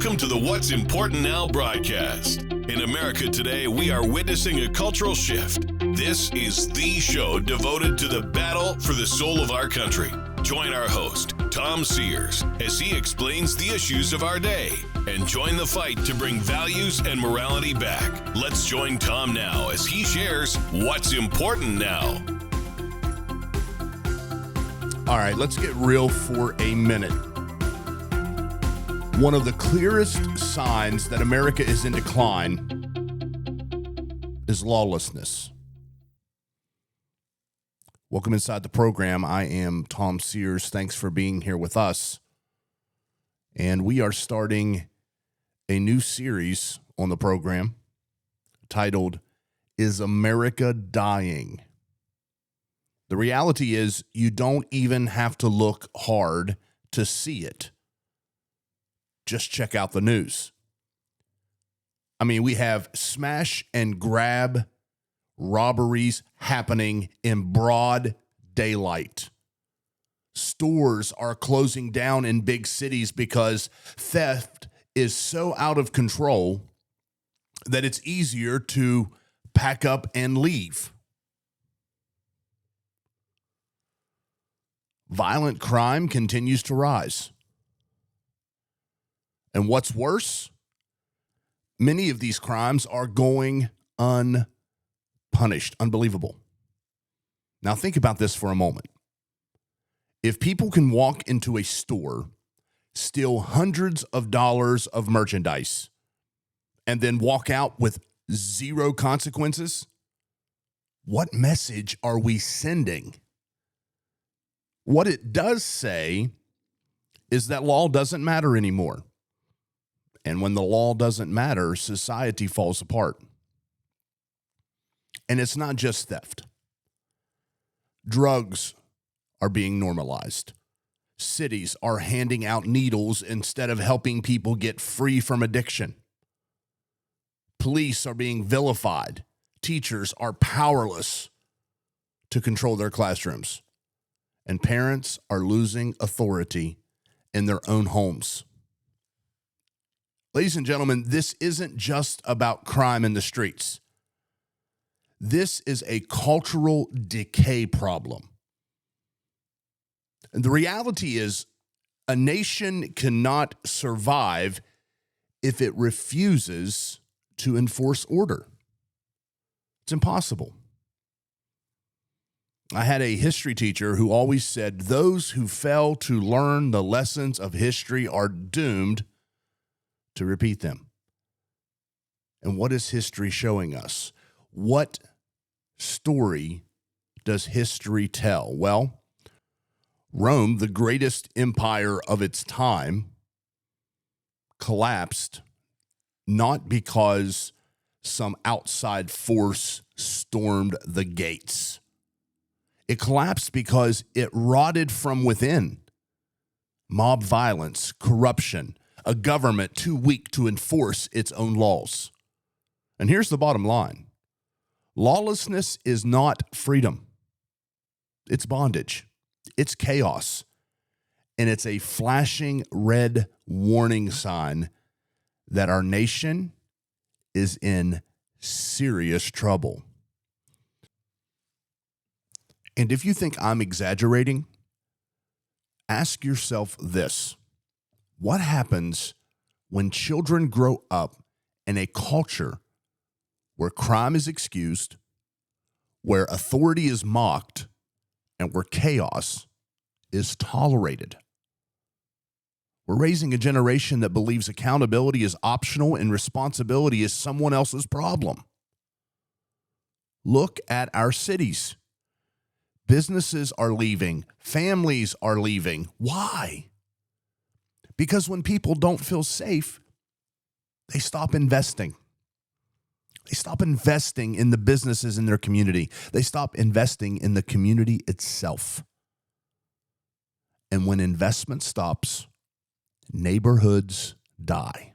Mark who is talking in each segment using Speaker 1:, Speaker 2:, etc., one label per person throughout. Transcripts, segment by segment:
Speaker 1: Welcome to the What's Important Now broadcast. In America today, we are witnessing a cultural shift. This is the show devoted to the battle for the soul of our country. Join our host, Tom Sears, as he explains the issues of our day and join the fight to bring values and morality back. Let's join Tom now as he shares what's important now.
Speaker 2: All right, let's get real for a minute. One of the clearest signs that America is in decline is lawlessness. Welcome inside the program. I am Tom Sears. Thanks for being here with us. And we are starting a new series on the program titled, Is America Dying? The reality is you don't even have to look hard to see it. Just check out the news. I mean, we have smash and grab robberies happening in broad daylight. Stores are closing down in big cities because theft is so out of control that it's easier to pack up and leave. Violent crime continues to rise. And what's worse, many of these crimes are going unpunished. Unbelievable. Now think about this for a moment. If people can walk into a store, steal hundreds of dollars of merchandise, and then walk out with zero consequences, what message are we sending? What it does say is that law doesn't matter anymore. And when the law doesn't matter, society falls apart. And it's not just theft. Drugs are being normalized. Cities are handing out needles instead of helping people get free from addiction. Police are being vilified. Teachers are powerless to control their classrooms. And parents are losing authority in their own homes. Ladies and gentlemen, this isn't just about crime in the streets. This is a cultural decay problem. And the reality is, a nation cannot survive if it refuses to enforce order. It's impossible. I had a history teacher who always said, those who fail to learn the lessons of history are doomed to repeat them. And what is history showing us? What story does history tell? Well, Rome, the greatest empire of its time, collapsed not because some outside force stormed the gates. It collapsed because it rotted from within. Mob violence, corruption, a government too weak to enforce its own laws. And here's the bottom line. Lawlessness is not freedom. It's bondage. It's chaos. And it's a flashing red warning sign that our nation is in serious trouble. And if you think I'm exaggerating, ask yourself this. What happens when children grow up in a culture where crime is excused, where authority is mocked, and where chaos is tolerated? We're raising a generation that believes accountability is optional and responsibility is someone else's problem. Look at our cities. Businesses are leaving. Families are leaving. Why? Because when people don't feel safe, they stop investing. They stop investing in the businesses in their community. They stop investing in the community itself. And when investment stops, neighborhoods die.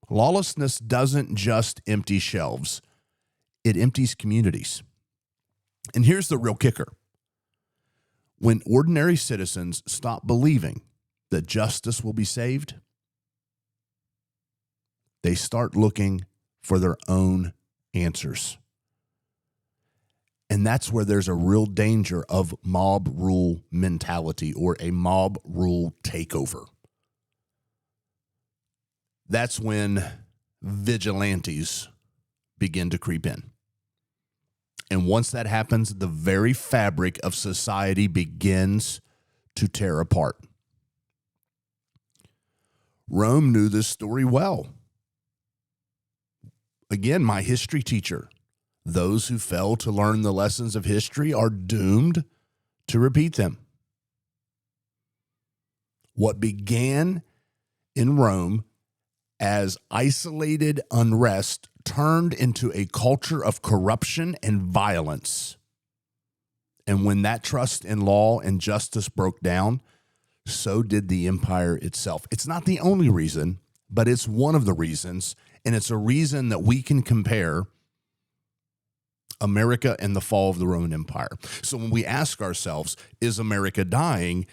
Speaker 2: Lawlessness doesn't just empty shelves. It empties communities. And here's the real kicker. When ordinary citizens stop believing that justice will be saved, They start looking for their own answers. And that's where there's a real danger of mob rule mentality or a mob rule takeover. That's when vigilantes begin to creep in. And once that happens, the very fabric of society begins to tear apart. Rome knew this story well. Again, my history teacher. Those who fail to learn the lessons of history are doomed to repeat them. What began in Rome as isolated unrest turned into a culture of corruption and violence. And when that trust in law and justice broke down, so did the empire itself. It's not the only reason, but it's one of the reasons, and it's a reason that we can compare America and the fall of the Roman Empire. So when we ask ourselves, is America dying?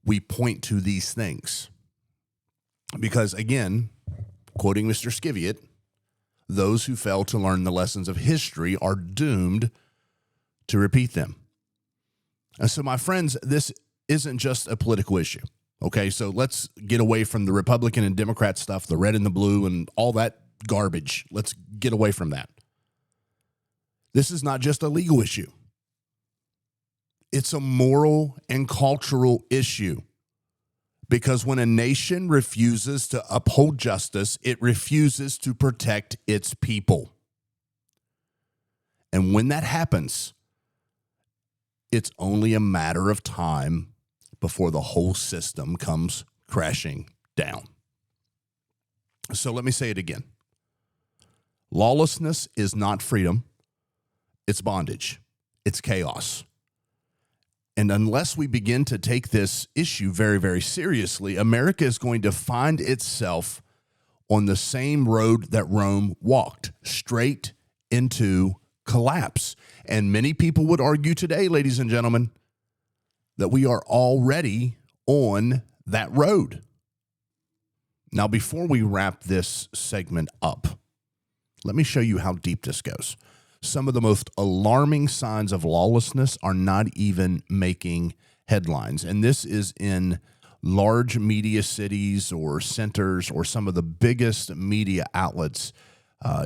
Speaker 2: We point to these things. Because again, quoting Mr. Skiviat, those who fail to learn the lessons of history are doomed to repeat them. And so, my friends, this isn't just a political issue. Okay, so let's get away from the Republican and Democrat stuff, the red and the blue and all that garbage. Let's get away from that. This is not just a legal issue. It's a moral and cultural issue. Because when a nation refuses to uphold justice, it refuses to protect its people. And when that happens, it's only a matter of time before the whole system comes crashing down. So let me say it again. Lawlessness is not freedom. It's bondage. It's chaos. And unless we begin to take this issue very, very seriously, America is going to find itself on the same road that Rome walked, straight into collapse. And many people would argue today, ladies and gentlemen, that we are already on that road. Now, before we wrap this segment up, let me show you how deep this goes. Some of the most alarming signs of lawlessness are not even making headlines. And this is in large media cities or centers or some of the biggest media outlets.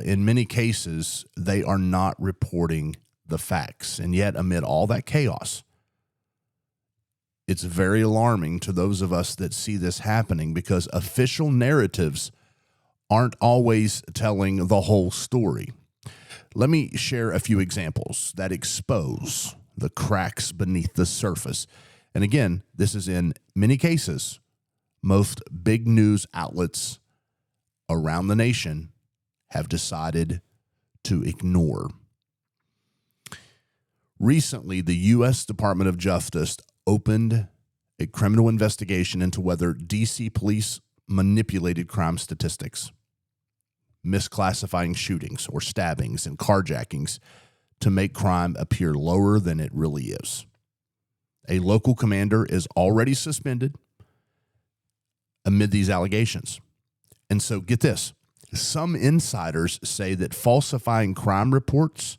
Speaker 2: In many cases, they are not reporting the facts. And yet, amid all that chaos, it's very alarming to those of us that see this happening because official narratives aren't always telling the whole story. Let me share a few examples that expose the cracks beneath the surface. And again, this is in many cases, most big news outlets around the nation have decided to ignore. Recently, the U.S. Department of Justice opened a criminal investigation into whether D.C. police manipulated crime statistics, misclassifying shootings or stabbings and carjackings to make crime appear lower than it really is. A local commander is already suspended amid these allegations. And so get this, some insiders say that falsifying crime reports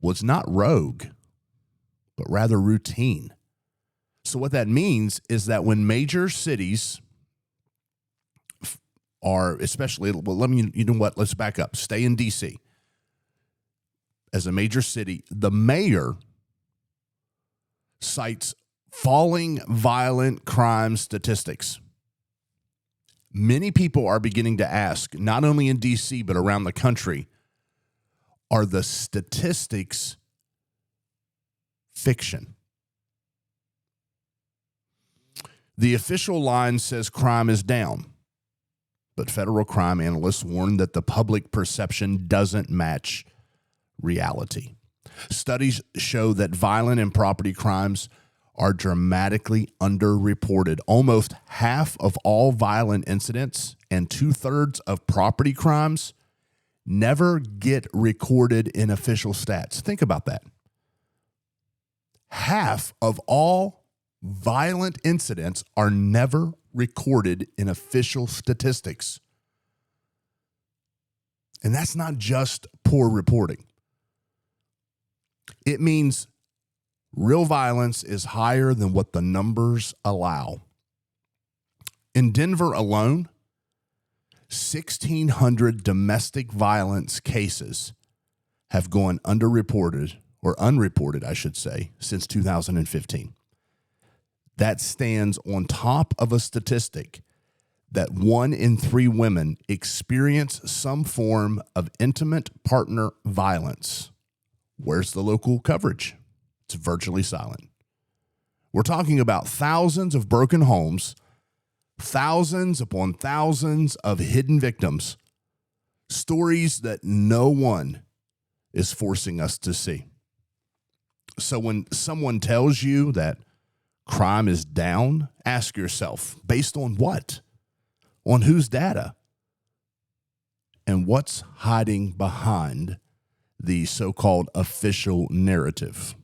Speaker 2: was not rogue, but rather routine. So what that means is that when major cities are, especially, well, let's back up. Stay in D.C. As a major city, the mayor cites falling violent crime statistics. Many people are beginning to ask, not only in D.C., but around the country, are the statistics fiction? The official line says crime is down, but federal crime analysts warn that the public perception doesn't match reality. Studies show that violent and property crimes are dramatically underreported. Almost half of all violent incidents and 2/3 of property crimes never get recorded in official stats. Think about that. Half of all violent incidents are never recorded in official statistics. And that's not just poor reporting. It means real violence is higher than what the numbers allow. In Denver alone, 1,600 domestic violence cases have gone underreported, or unreported, I should say, since 2015. That stands on top of a statistic that 1 in 3 women experience some form of intimate partner violence. Where's the local coverage? It's virtually silent. We're talking about thousands of broken homes, thousands upon thousands of hidden victims, stories that no one is forcing us to see. So when someone tells you that crime is down, ask yourself, based on what? On whose data? And what's hiding behind the so-called official narrative?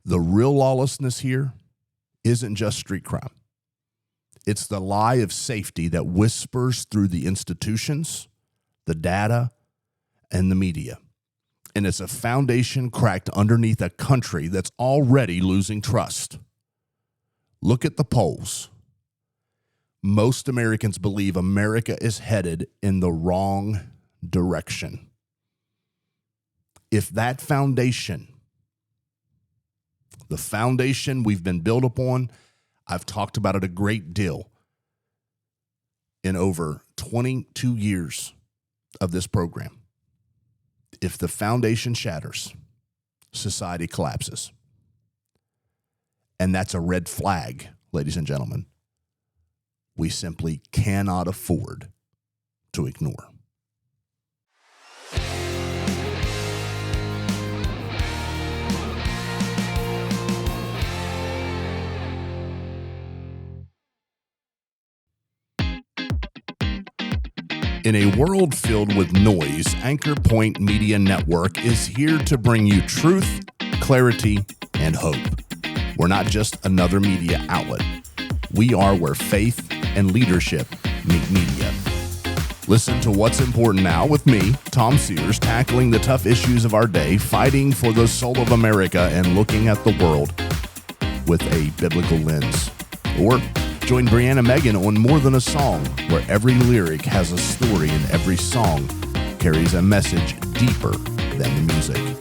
Speaker 2: The real lawlessness here isn't just street crime. It's the lie of safety that whispers through the institutions, the data, and the media. And it's a foundation cracked underneath a country that's already losing trust. Look at the polls. Most Americans believe America is headed in the wrong direction. If that foundation, the foundation we've been built upon, I've talked about it a great deal in over 22 years of this program. If the foundation shatters, society collapses. And that's a red flag, ladies and gentlemen. We simply cannot afford to ignore. In a world filled with noise, Anchor Point Media Network is here to bring you truth, clarity, and hope. We're not just another media outlet. We are where faith and leadership meet media. Listen to What's Important Now with me, Tom Sears, tackling the tough issues of our day, fighting for the soul of America, and looking at the world with a biblical lens. Or join Brianna Megan on More Than a Song, where every lyric has a story and every song carries a message deeper than the music.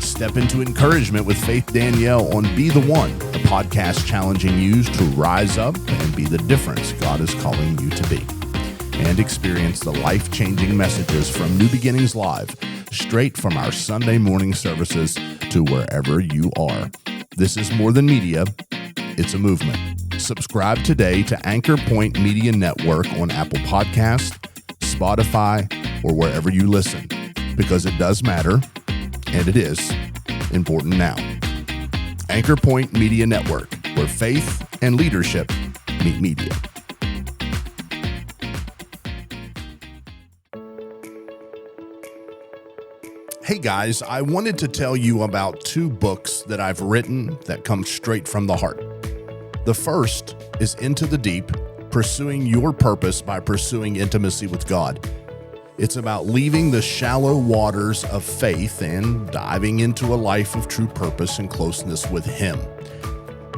Speaker 2: Step into encouragement with Faith Danielle on Be the One, a podcast challenging you to rise up and be the difference God is calling you to be. And experience the life-changing messages from New Beginnings Live, straight from our Sunday morning services to wherever you are. This is more than media, it's a movement. Subscribe today to Anchor Point Media Network on Apple Podcasts, Spotify, or wherever you listen, because it does matter, and it is important now. Anchor Point Media Network, where faith and leadership meet media. Hey guys, I wanted to tell you about 2 books that I've written that come straight from the heart. The first is Into the Deep, Pursuing Your Purpose by Pursuing Intimacy with God. It's about leaving the shallow waters of faith and diving into a life of true purpose and closeness with Him.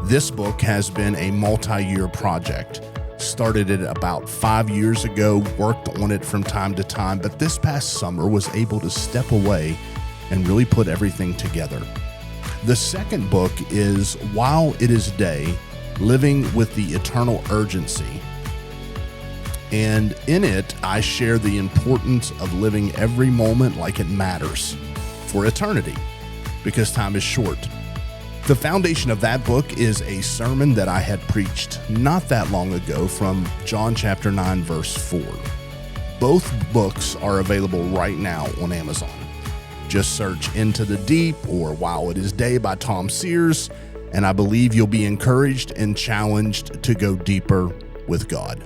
Speaker 2: This book has been a multi-year project. Started it about 5 years ago, worked on it from time to time, but this past summer was able to step away and really put everything together. The second book is While It Is Day, Living with the Eternal Urgency. And in it, I share the importance of living every moment like it matters for eternity, because time is short. The foundation of that book is a sermon that I had preached not that long ago from John chapter 9, verse 4. Both books are available right now on Amazon. Just search Into the Deep or While It Is Day by Tom Sears, and I believe you'll be encouraged and challenged to go deeper with God.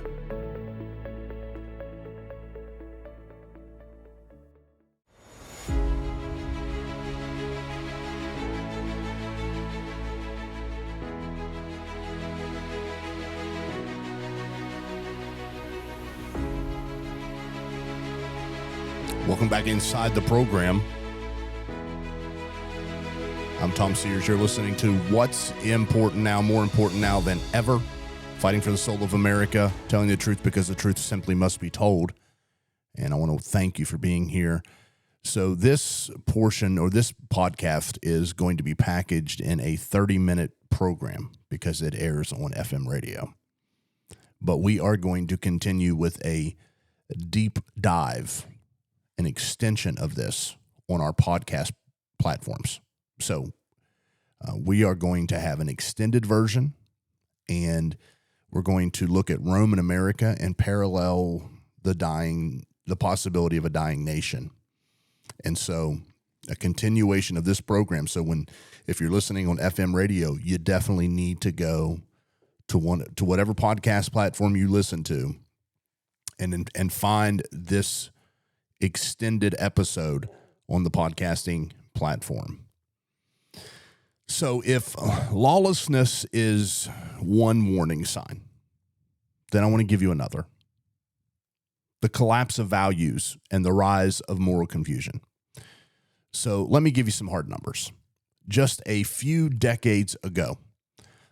Speaker 2: Welcome back inside the program. I'm Tom Sears. You're listening to What's Important Now, more important now than ever. Fighting for the soul of America, telling the truth because the truth simply must be told. And I want to thank you for being here. So this portion or this podcast is going to be packaged in a 30-minute program because it airs on FM radio. But we are going to continue with a deep dive, an extension of this on our podcast platforms. So we are going to have an extended version, and we're going to look at Rome and America and parallel the possibility of a dying nation. And so a continuation of this program. So if you're listening on FM radio, you definitely need to go to whatever podcast platform you listen to and find this extended episode on the podcasting platform. So if lawlessness is one warning sign, then I want to give you another. The collapse of values and the rise of moral confusion. So let me give you some hard numbers. Just a few decades ago,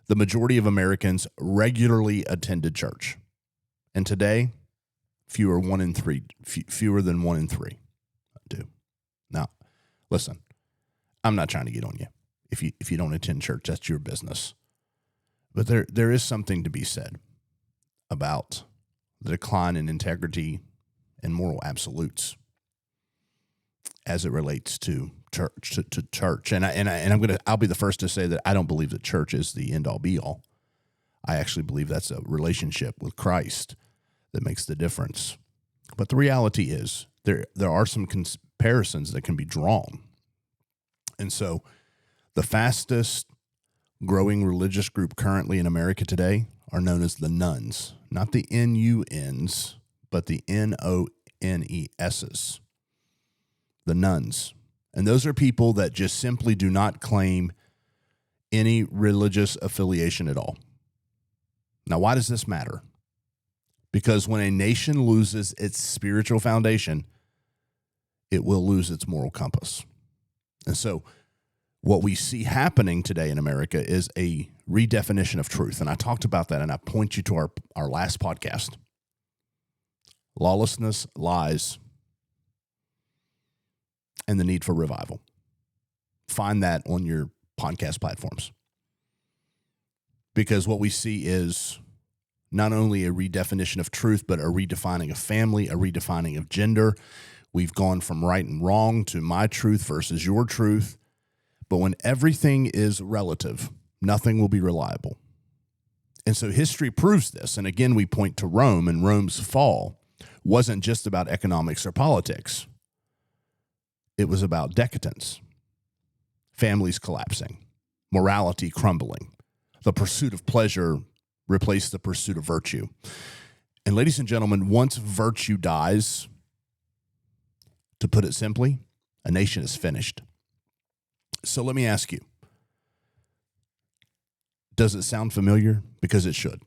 Speaker 2: the majority of Americans regularly attended church. And today, fewer than 1 in 3 do. Now, listen, I'm not trying to get on you. If you don't attend church, that's your business. But there is something to be said about the decline in integrity and moral absolutes as it relates to church. And I'll be the first to say that I don't believe that church is the end all be all. I actually believe that's a relationship with Christ that makes the difference. But the reality is there are some comparisons that can be drawn. And so the fastest growing religious group currently in America today are known as the nuns, not the N-U-Ns, but the N-O-N-E-S's, the nuns. And those are people that just simply do not claim any religious affiliation at all. Now, why does this matter? Because when a nation loses its spiritual foundation, it will lose its moral compass. And so what we see happening today in America is a redefinition of truth. And I talked about that, and I point you to our last podcast. Lawlessness, lies, and the need for revival. Find that on your podcast platforms. Because what we see is not only a redefinition of truth, but a redefining of family, a redefining of gender. We've gone from right and wrong to my truth versus your truth. But when everything is relative, nothing will be reliable. And so history proves this. And again, we point to Rome, and Rome's fall wasn't just about economics or politics. It was about decadence, families collapsing, morality crumbling, the pursuit of pleasure replaced the pursuit of virtue. And ladies and gentlemen, once virtue dies, to put it simply, a nation is finished. So let me ask you, does it sound familiar? Because it should.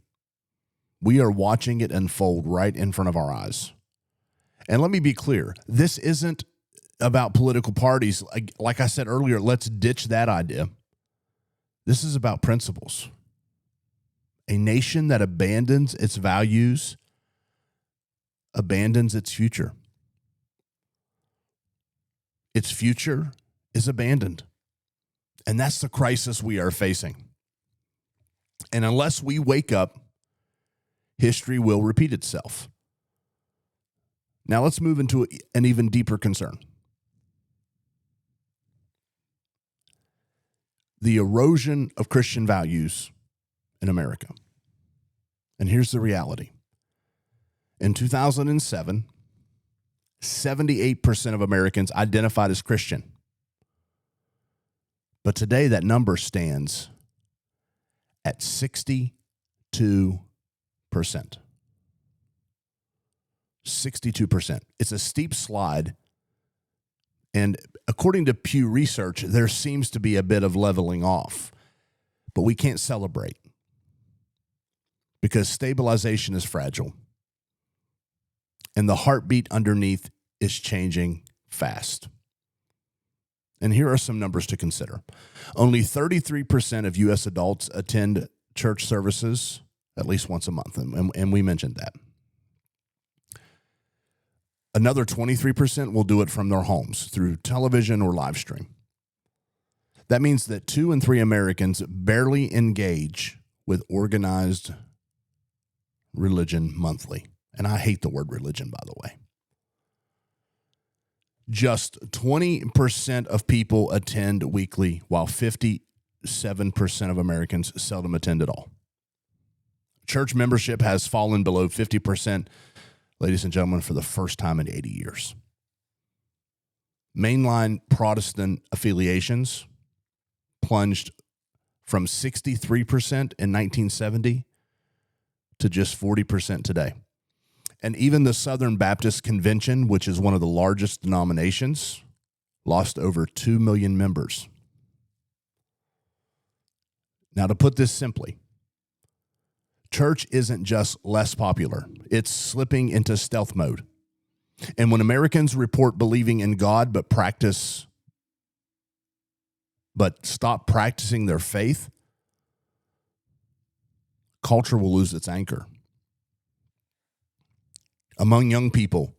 Speaker 2: We are watching it unfold right in front of our eyes. And let me be clear, this isn't about political parties. Like I said earlier, let's ditch that idea. This is about principles. A nation that abandons its values abandons its future. Its future is abandoned. And that's the crisis we are facing. And unless we wake up, history will repeat itself. Now let's move into an even deeper concern. The erosion of Christian values in America. And here's the reality. In 2007, 78% of Americans identified as Christian. But today that number stands at 62%. 62%. It's a steep slide. And according to Pew Research, there seems to be a bit of leveling off. But we can't celebrate because stabilization is fragile. And the heartbeat underneath is changing fast. And here are some numbers to consider. Only 33% of U.S. adults attend church services at least once a month, and we mentioned that. Another 23% will do it from their homes through television or live stream. That means that 2 in 3 Americans barely engage with organized religion monthly. And I hate the word religion, by the way. Just 20% of people attend weekly, while 57% of Americans seldom attend at all. Church membership has fallen below 50%, ladies and gentlemen, for the first time in 80 years. Mainline Protestant affiliations plunged from 63% in 1970 to just 40% today. And even the Southern Baptist Convention, which is one of the largest denominations, lost over 2 million members. Now, to put this simply, church isn't just less popular. It's slipping into stealth mode. And when Americans report believing in God but stop practicing their faith, culture will lose its anchor. Among young people,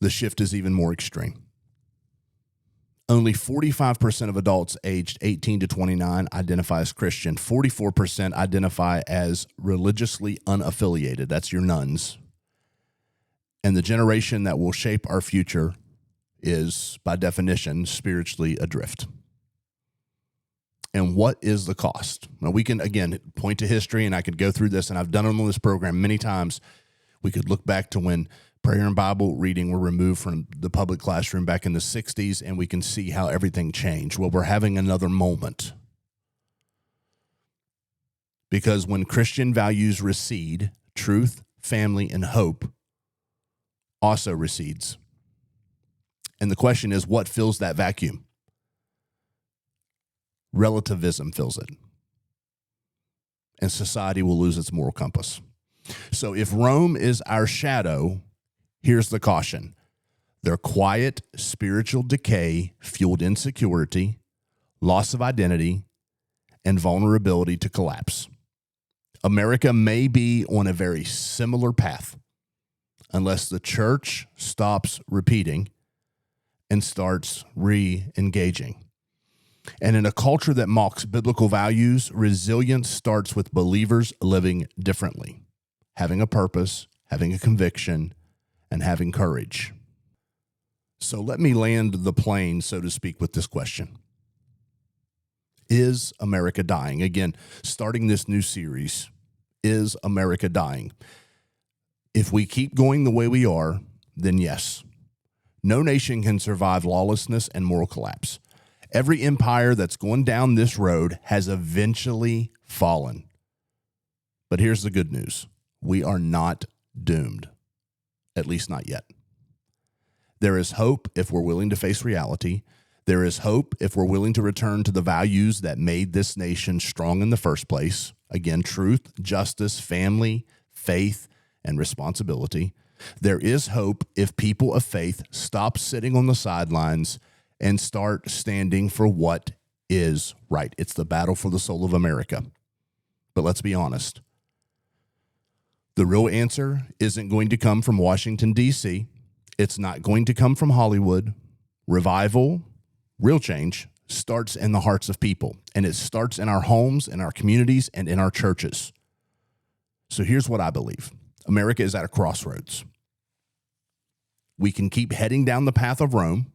Speaker 2: the shift is even more extreme. Only 45% of adults aged 18 to 29 identify as Christian. 44% identify as religiously unaffiliated. That's your nuns. And the generation that will shape our future is, by definition, spiritually adrift. And what is the cost? Now, we can, again, point to history, and I could go through this, and I've done it on this program many times. We could look back to when prayer and Bible reading were removed from the public classroom back in the 60s, and we can see how everything changed. Well, we're having another moment. Because when Christian values recede, truth, family, and hope also recedes. And the question is, what fills that vacuum? Relativism fills it. And society will lose its moral compass. So if Rome is our shadow, here's the caution. Their quiet spiritual decay fueled insecurity, loss of identity, and vulnerability to collapse. America may be on a very similar path unless the church stops repeating and starts re-engaging. And in a culture that mocks biblical values, resilience starts with believers living differently, having a purpose, having a conviction, and having courage. So let me land the plane, so to speak, with this question. Is America dying? Again, starting this new series, is America dying? If we keep going the way we are, then yes. No nation can survive lawlessness and moral collapse. Every empire that's going down this road has eventually fallen. But here's the good news. We are not doomed, at least not yet. There is hope if we're willing to face reality. There is hope if we're willing to return to the values that made this nation strong in the first place. Again, truth, justice, family, faith, and responsibility. There is hope if people of faith stop sitting on the sidelines and start standing for what is right. It's the battle for the soul of America. But let's be honest. The real answer isn't going to come from Washington, D.C. It's not going to come from Hollywood. Revival, real change, starts in the hearts of people. And it starts in our homes, in our communities, and in our churches. So here's what I believe. America is at a crossroads. We can keep heading down the path of Rome,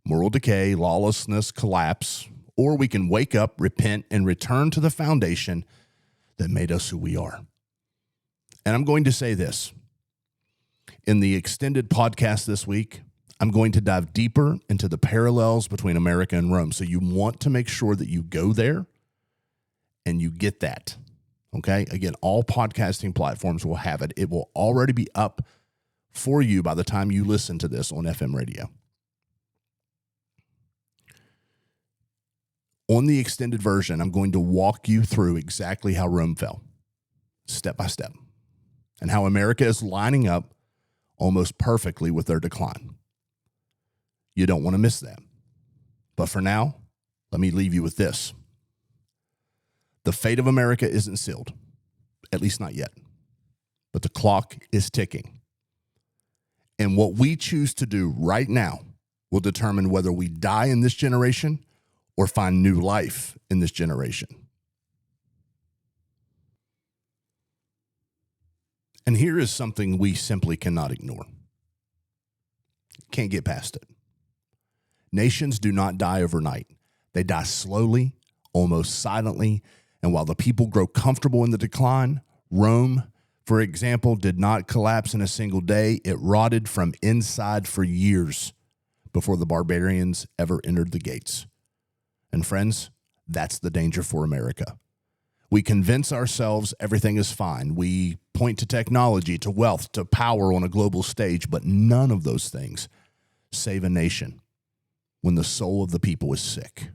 Speaker 2: moral decay, lawlessness, collapse, or we can wake up, repent, and return to the foundation that made us who we are. And I'm going to say this. In the extended podcast this week, I'm going to dive deeper into the parallels between America and Rome. So you want to make sure that you go there and you get that. Okay? Again, all podcasting platforms will have it. It will already be up for you by the time you listen to this on FM radio. On the extended version, I'm going to walk you through exactly how Rome fell, step by step, and how America is lining up almost perfectly with their decline. You don't want to miss that. But for now, let me leave you with this. The fate of America isn't sealed, at least not yet. But the clock is ticking. And what we choose to do right now will determine whether we die in this generation or find new life in this generation. And here is something we simply cannot ignore. Can't get past it. Nations do not die overnight. They die slowly, almost silently, and while the people grow comfortable in the decline, Rome, for example, did not collapse in a single day. It rotted from inside for years before the barbarians ever entered the gates. And friends, that's the danger for America. We convince ourselves everything is fine. We point to technology, to wealth, to power on a global stage, but none of those things save a nation when the soul of the people is sick.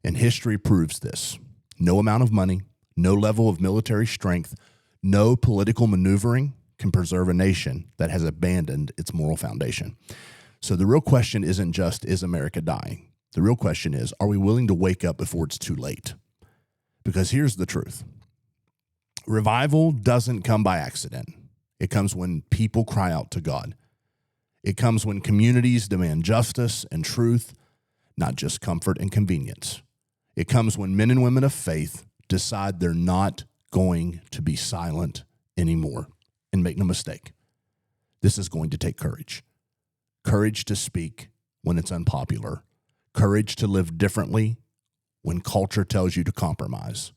Speaker 2: And history proves this. No amount of money, no level of military strength, no political maneuvering can preserve a nation that has abandoned its moral foundation. So the real question isn't just, is America dying? The real question is, are we willing to wake up before it's too late? Because here's the truth. Revival doesn't come by accident. It comes when people cry out to God. It comes when communities demand justice and truth, not just comfort and convenience. It comes when men and women of faith decide they're not going to be silent anymore. And make no mistake, this is going to take courage. Courage to speak when it's unpopular. Courage to live differently when culture tells you to compromise.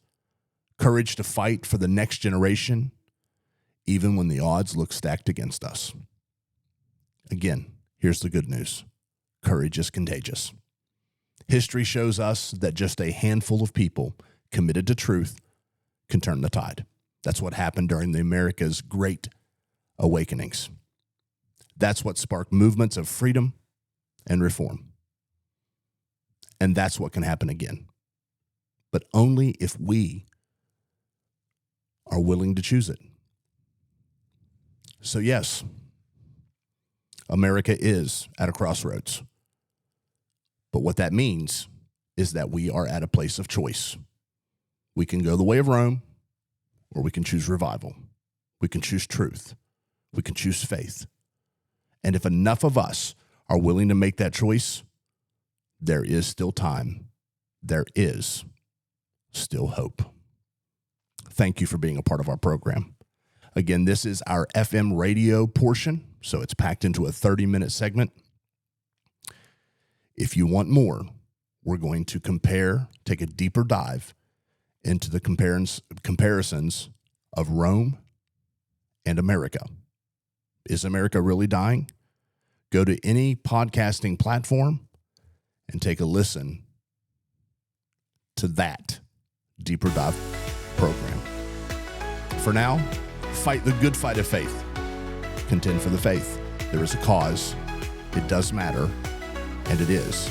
Speaker 2: Courage to fight for the next generation, even when the odds look stacked against us. Again, here's the good news. Courage is contagious. History shows us that just a handful of people committed to truth can turn the tide. That's what happened during the America's Great Awakenings. That's what sparked movements of freedom and reform. And that's what can happen again. But only if we are willing to choose it. So yes, America is at a crossroads. But what that means is that we are at a place of choice. We can go the way of Rome, or we can choose revival. We can choose truth. We can choose faith. And if enough of us are willing to make that choice, there is still time. There is still hope. Thank you for being a part of our program. Again, this is our FM radio portion, so it's packed into a 30-minute segment. If you want more, we're going to take a deeper dive into the comparisons of Rome and America. Is America really dying? Go to any podcasting platform and take a listen to that deeper dive program. For now, fight the good fight of faith. Contend for the faith. There is a cause. It does matter, and it is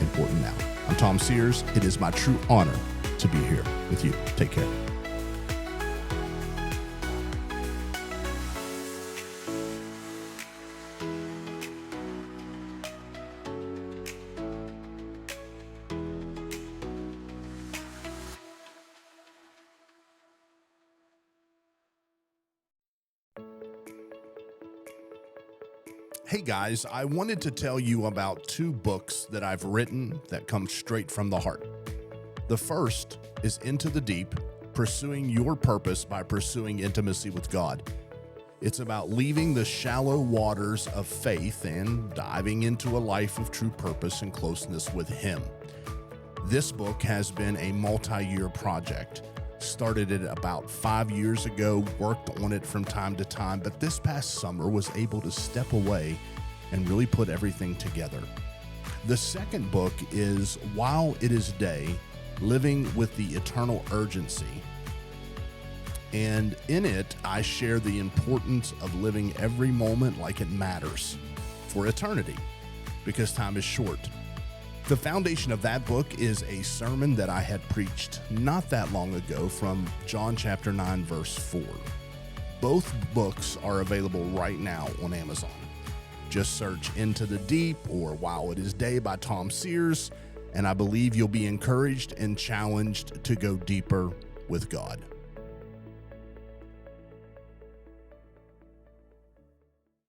Speaker 2: important now. I'm Tom Sears. It is my true honor to be here with you. Take care. Hey guys, I wanted to tell you about 2 books that I've written that come straight from the heart. The first is Into the Deep, Pursuing Your Purpose by Pursuing Intimacy with God. It's about leaving the shallow waters of faith and diving into a life of true purpose and closeness with Him. This book has been a multi-year project. Started it about 5 years ago, worked on it from time to time, but this past summer was able to step away and really put everything together. The second book is While It Is Day, Living with the Eternal Urgency. And in it, I share the importance of living every moment like it matters for eternity, because time is short. The foundation of that book is a sermon that I had preached not that long ago from John chapter 9, verse 4. Both books are available right now on Amazon. Just search Into the Deep or While It Is Day by Tom Sears, and I believe you'll be encouraged and challenged to go deeper with God.